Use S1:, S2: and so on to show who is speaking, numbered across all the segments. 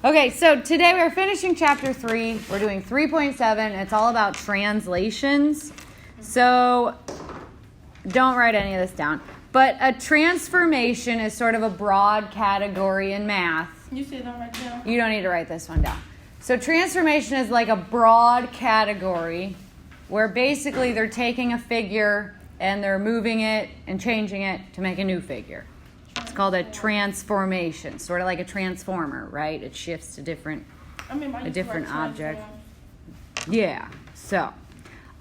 S1: Okay, so today we're finishing chapter 3. We're doing 3.7. It's all about translations. So don't write any of this down. But a transformation is sort of a broad category in math.
S2: You say don't write down?
S1: You don't need to write this one down. So transformation is like a broad category where basically they're taking a figure and they're moving it and changing it to make a new figure. It's called a transformation, sort of like a transformer, right? It shifts to a different object. Yeah. So,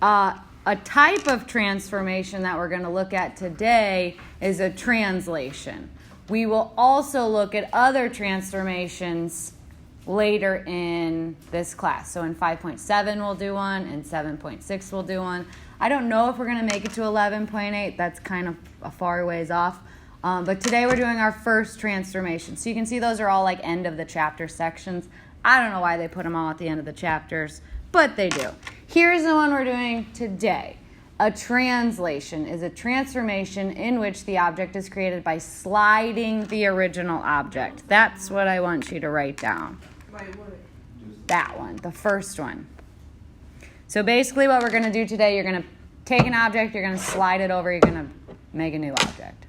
S1: a type of transformation that we're going to look at today is a translation. We will also look at other transformations later in this class. So in 5.7 we'll do one, and 7.6 we'll do one. I don't know if we're going to make it to 11.8. That's kind of a far ways off. But today we're doing our first transformation. So you can see those are all like end of the chapter sections. I don't know why they put them all at the end of the chapters, but they do. Here's the one we're doing today. A translation is a transformation in which the object is created by sliding the original object. That's what I want you to write down. That one, the first one. So basically what we're going to do today, you're going to take an object, you're going to slide it over, you're going to make a new object.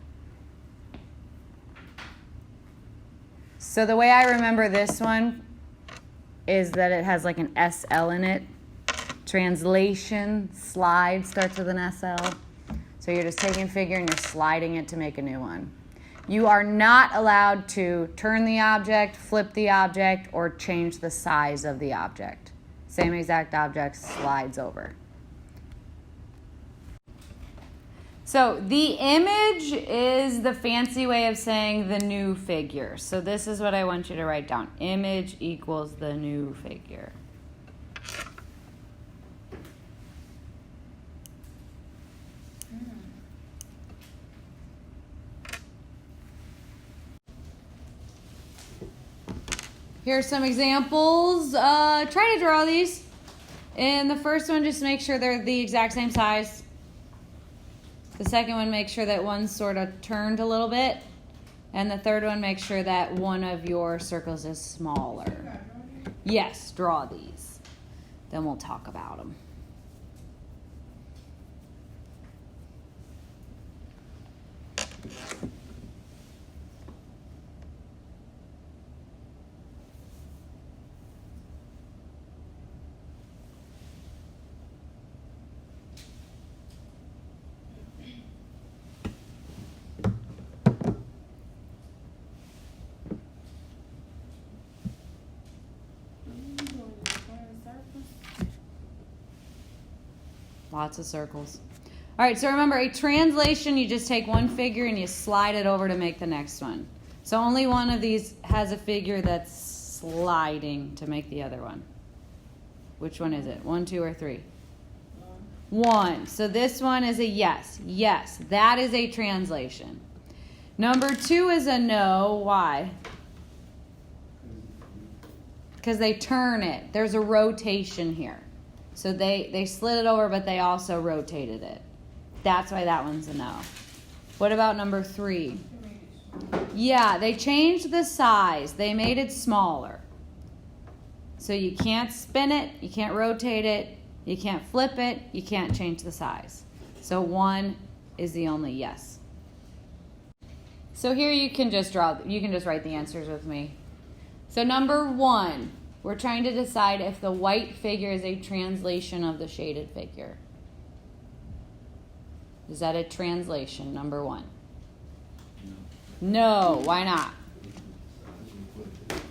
S1: So the way I remember this one is that it has like an SL in it. Translation, slide starts with an SL. So you're just taking a figure and you're sliding it to make a new one. You are not allowed to turn the object, flip the object, or change the size of the object. Same exact object slides over. So the image is the fancy way of saying the new figure. So this is what I want you to write down. Image equals the new figure. Here's some examples. Try to draw these. In the first one, just make sure they're the exact same size. The second one, make sure that one's sort of turned a little bit. And the third one, make sure that one of your circles is smaller. Yes, draw these. Then we'll talk about them. Lots of circles. All right, so remember, a translation, you just take one figure and you slide it over to make the next one. So only one of these has a figure that's sliding to make the other one. Which one is it? 1, 2, or 3? 1. So this one is a yes. Yes, that is a translation. Number 2 is a no. Why? Because they turn it. There's a rotation here. So they slid it over, but they also rotated it. That's why that one's a no. What about number 3? Yeah, they changed the size. They made it smaller. So you can't spin it, you can't rotate it, you can't flip it, you can't change the size. So 1 is the only yes. So here you can just write the answers with me. So number 1. We're trying to decide if the white figure is a translation of the shaded figure. Is that a translation, number 1? No. Why not?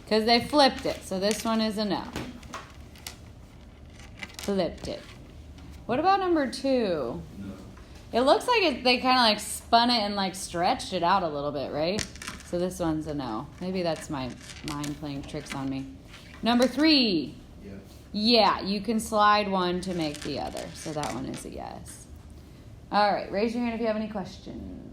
S1: Because they flipped it. So this one is a no. Flipped it. What about number 2? No. It looks like they kind of like spun it and like stretched it out a little bit, right? So this one's a no. Maybe that's my mind playing tricks on me. Number 3. Yes. Yeah, you can slide one to make the other. So that one is a yes. All right, raise your hand if you have any questions.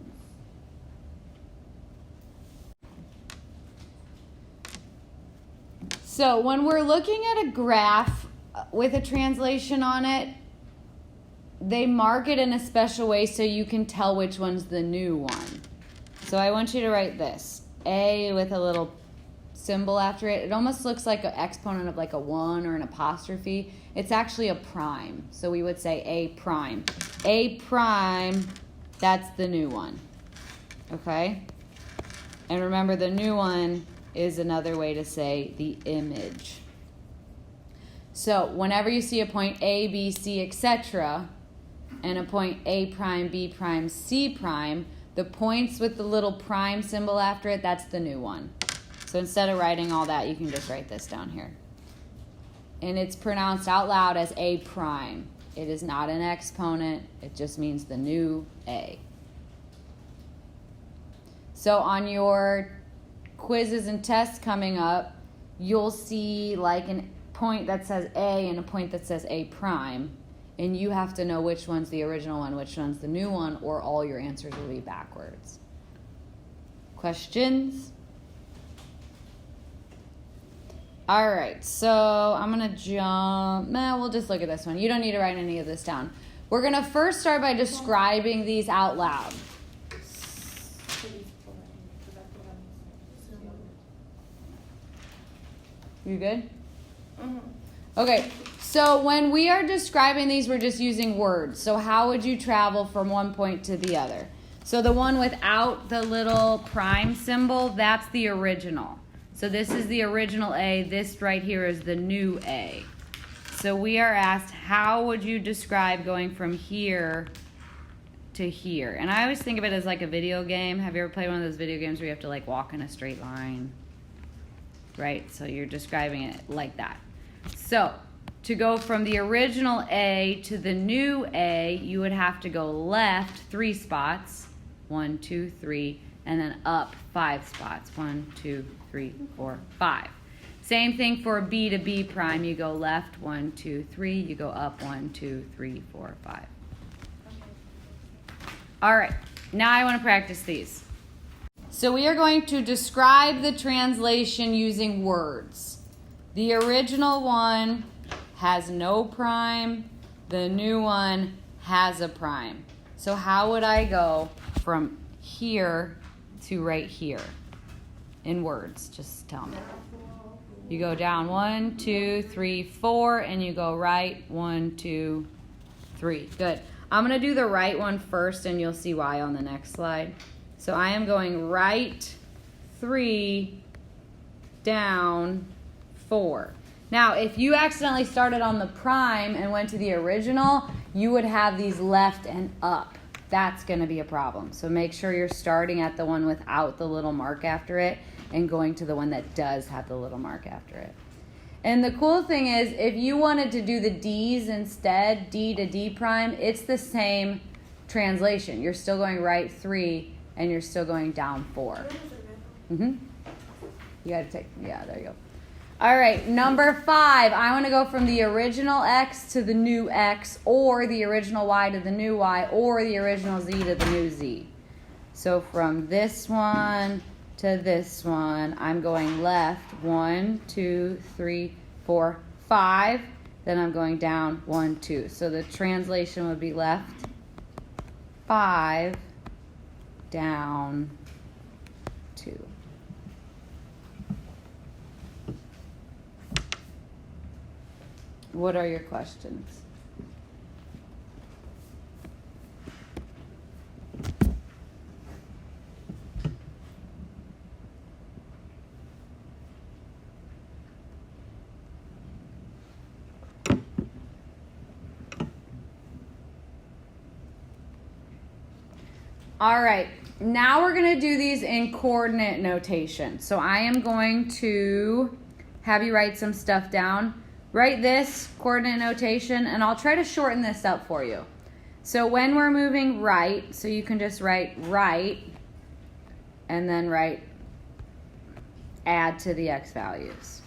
S1: So when we're looking at a graph with a translation on it, they mark it in a special way so you can tell which one's the new one. So I want you to write this. A with a little symbol after it, it almost looks like an exponent of like a 1 or an apostrophe. It's actually a prime. So we would say A prime. A prime, that's the new one. Okay? And remember, the new one is another way to say the image. So whenever you see a point A, B, C, etc., and a point A prime, B prime, C prime, the points with the little prime symbol after it, that's the new one. So instead of writing all that, you can just write this down here. And it's pronounced out loud as A prime. It is not an exponent. It just means the new A. So on your quizzes and tests coming up, you'll see like a point that says A and a point that says A prime. And you have to know which one's the original one, which one's the new one, or all your answers will be backwards. Questions? All right, so I'm going to jump. We'll just look at this one. You don't need to write any of this down. We're going to first start by describing these out loud. You good? Okay, so when we are describing these, we're just using words. So how would you travel from one point to the other? So the one without the little prime symbol, that's the original. So this is the original A. This right here is the new A. So we are asked, how would you describe going from here to here? And I always think of it as like a video game. Have you ever played one of those video games where you have to like walk in a straight line? Right? So you're describing it like that. So to go from the original A to the new A, you would have to go left 3 spots. 1, 2, 3. And then up 5 spots. 1, 2, 3, 4, 5. Same thing for B to B prime. You go left 1, 2, 3. You go up 1, 2, 3, 4, 5. All right. Now I want to practice these. So we are going to describe the translation using words. The original one has no prime. The new one has a prime. So how would I go from here to right here in words? Just tell me. You go down 1, 2, 3, 4, and you go right 1, 2, 3. Good. I'm going to do the right one first, and you'll see why on the next slide. So I am going right 3, down 4. Now, if you accidentally started on the prime and went to the original, you would have these left and up. That's going to be a problem. So make sure you're starting at the one without the little mark after it and going to the one that does have the little mark after it. And the cool thing is, if you wanted to do the D's instead, D to D prime, it's the same translation. You're still going right 3 and you're still going down 4. You got to take, yeah, there you go. All right, number 5, I want to go from the original X to the new X, or the original Y to the new Y, or the original Z to the new Z. So from this one to this one, I'm going left 1, 2, 3, 4, 5. Then I'm going down 1, 2. So the translation would be left 5, down 2. What are your questions? All right, now we're going to do these in coordinate notation. So I am going to have you write some stuff down. Write this coordinate notation, and I'll try to shorten this up for you. So when we're moving right, so you can just write right, and then write add to the x values.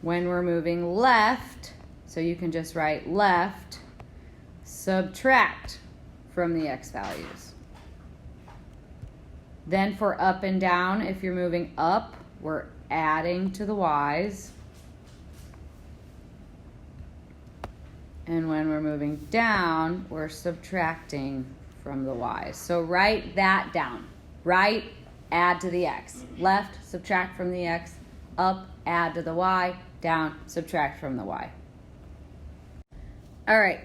S1: When we're moving left, so you can just write left, subtract from the x values. Then for up and down, if you're moving up, we're adding to the y's. And when we're moving down, we're subtracting from the y's. So write that down. Write add to the x. Left, subtract from the x. Up, add to the y. Down, subtract from the y. All right.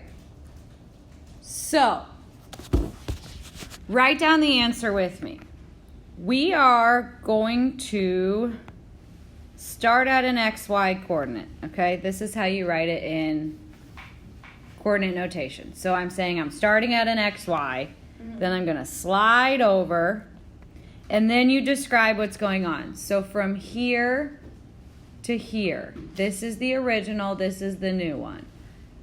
S1: So, write down the answer with me. We are going to start at an xy coordinate, okay? This is how you write it in coordinate notation. So I'm saying I'm starting at an xy, then I'm going to slide over, and then you describe what's going on. So from here to here, this is the original, this is the new one.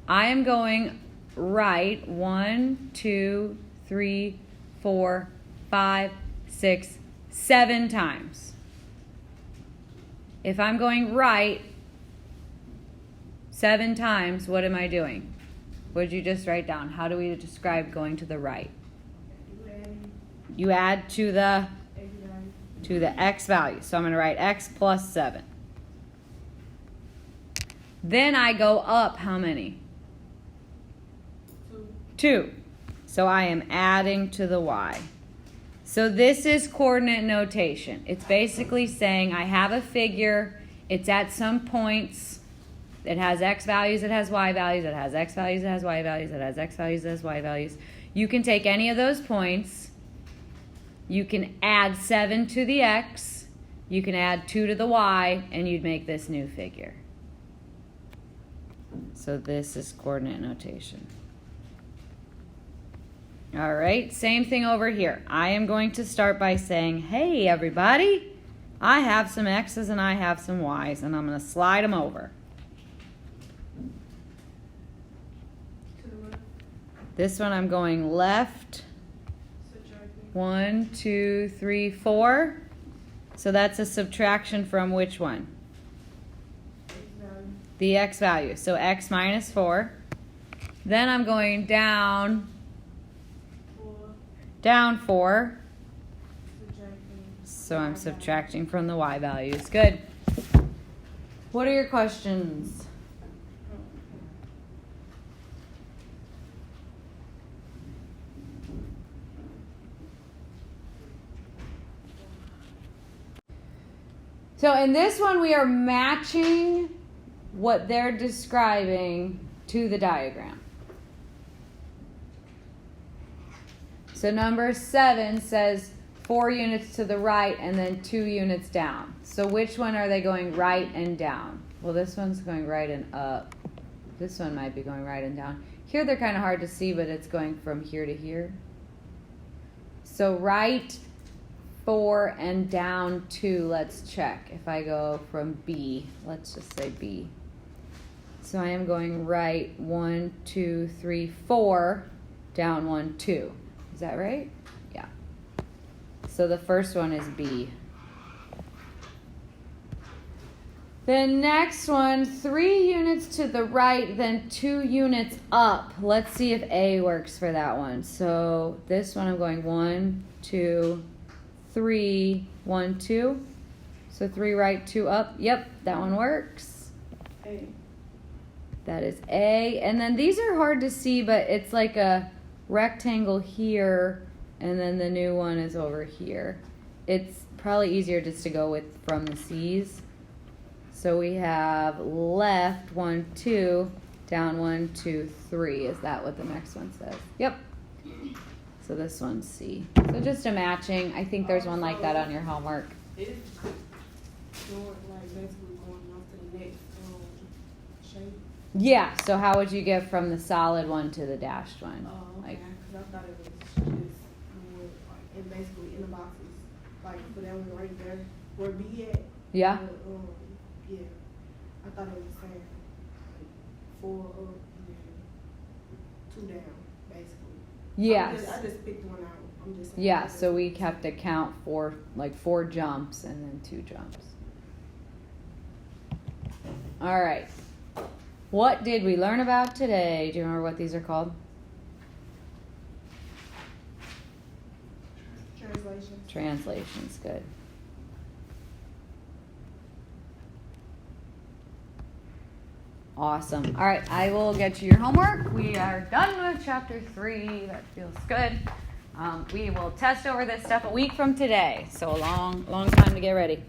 S1: I am going right 1, 2, 3, 4, 5, 6, 7 times. If I'm going right 7 times, what am I doing? What did you just write down? How do we describe going to the right? You add to the x value. So I'm going to write x plus 7. Then I go up how many? 2. So I am adding to the y. So this is coordinate notation. It's basically saying I have a figure. It's at some points. It has x values, it has y values, it has x values, it has y values, it has x values, it has y values. You can take any of those points. You can add 7 to the x. You can add 2 to the y, and you'd make this new figure. So this is coordinate notation. All right, same thing over here. I am going to start by saying, hey, everybody, I have some x's and I have some y's, and I'm going to slide them over. This one I'm going left. 1, 2, 3, 4. So that's a subtraction from which one? The x value. So x minus 4. Then I'm going down 4. So I'm subtracting from the y values. Good. What are your questions? So in this one, we are matching what they're describing to the diagram. So number 7 says 4 units to the right and then 2 units down. So which one are they going right and down? Well, this one's going right and up. This one might be going right and down. Here they're kind of hard to see, but it's going from here to here. So right 4 and down 2, let's check. If I go from B, let's just say B. So I am going right 1, 2, 3, 4, down 1, 2. Is that right? Yeah. So the first one is B. The next one, 3 units to the right, then 2 units up. Let's see if A works for that one. So this one I'm going 1, 2, 3, 1, 2. So 3 right, 2 up. Yep, that one works.
S2: A.
S1: That is A. And then these are hard to see, but it's like a rectangle here, and then the new one is over here. It's probably easier just to go with from the C's. So we have left 1, 2, down 1, 2, 3. Is that what the next one says? Yep. So this one's C. So just a matching. I think there's one like that on your homework.
S2: It's going like basically going off to the next shape.
S1: Yeah. So how would you get from the solid one to the dashed one?
S2: Oh, okay.
S1: Like,
S2: Because I thought it was just more like and basically in the boxes, like for that one right there, where B at.
S1: yeah.
S2: Yeah. I thought it was the same. Like 4 up and 2 down, basically.
S1: Yes.
S2: I just picked one out. I'm just saying.
S1: Yeah, so we kept a count for like 4 jumps and then 2 jumps. All right. What did we learn about today? Do you remember what these are called?
S2: Translations.
S1: Translations, good. Awesome. All right, I will get you your homework. We are done with chapter 3. That feels good. We will test over this stuff a week from today, so a long time to get ready.